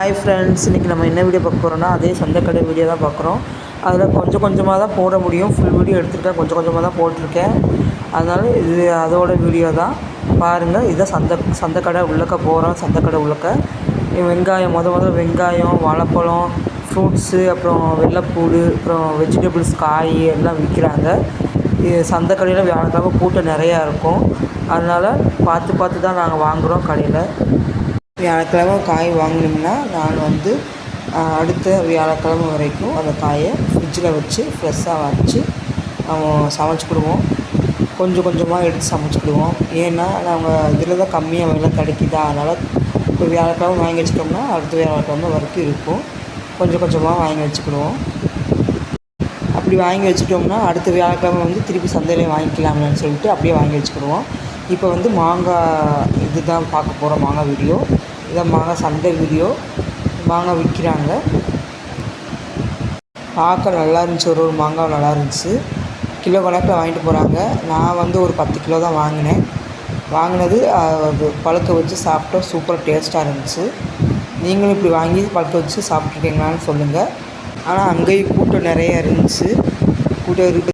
Hi friends, இன்றைக்கி நம்ம என்ன வீடியோ பார்க்க போகிறோன்னா அதே சந்தைக்கடை வீடியோ தான் பார்க்குறோம். அதில் கொஞ்சம் கொஞ்சமாக தான் போட முடியும். ஃபுல் வீடியோ எடுத்துருக்கேன், கொஞ்சம் கொஞ்சமாக தான் போட்டிருக்கேன். அதனால் இது அதோட வீடியோ தான் பாருங்கள். இதுதான் சந்தைக்கடை உள்ளக்க போகிறோம். சந்தைக்கடை உள்ளக்க வெங்காயம் முதல்ல வெங்காயம், வாழைப்பழம், ஃப்ரூட்ஸு, அப்புறம் வெள்ளைப்பூடு, அப்புறம் வெஜிடபிள்ஸ், காய் எல்லாம் விற்கிறாங்க. இது சந்தைக்கடையில் வியாழக்கிழமை கூட்டம் நிறையா இருக்கும். அதனால் பார்த்து தான் நாங்கள் வாங்குகிறோம் கடையில். வியாழக்கிழமை காய் வாங்கினோம்னா நான் அடுத்த வியாழக்கிழமை வரைக்கும் அந்த காயை ஃப்ரிட்ஜில் வச்சு ஃப்ரெஷ்ஷாக வச்சு சமைச்சிக்கிடுவோம். கொஞ்சம் கொஞ்சமாக எடுத்து சமைச்சிக்கிடுவோம். ஏன்னா நாங்கள் இதில் தான் கம்மியாக விலை கிடைக்குதா, அதனால் இப்போ வியாழக்கிழமை வாங்கி வச்சிட்டோம்னா அடுத்த வியாழக்கிழமை வரைக்கும் இருக்கும். கொஞ்சம் கொஞ்சமாக வாங்கி வச்சுக்கிடுவோம். அப்படி வாங்கி வச்சுட்டோம்னா அடுத்த வியாழக்கிழமை திருப்பி சந்தையிலே வாங்கிக்கலாம்னு சொல்லிட்டு அப்படியே வாங்கி வச்சுக்கிடுவோம். இப்போ மாங்காய் இது தான் பார்க்க போகிறோம். மாங்காய் வீடியோ இதான். மாங்காய் சந்தை வீடியோ. மாங்காய் விற்கிறாங்க. பார்க்க நல்லா இருந்துச்சு. ஒரு மாங்காய் நல்லா இருந்துச்சு. கிலோ கணக்கில் வாங்கிட்டு போகிறாங்க. நான் ஒரு 10 கிலோ தான் வாங்கினது அது பழுக்க வச்சு சாப்பிட்டோம். சூப்பர் டேஸ்ட்டாக இருந்துச்சு. நீங்களும் இப்படி வாங்கி பழுக்க வச்சு சாப்பிட்ருக்கீங்களான்னு சொல்லுங்கள். ஆனால் அங்கேயும் கூட்டம் நிறைய இருந்துச்சு. கூட்டம் இருக்குது.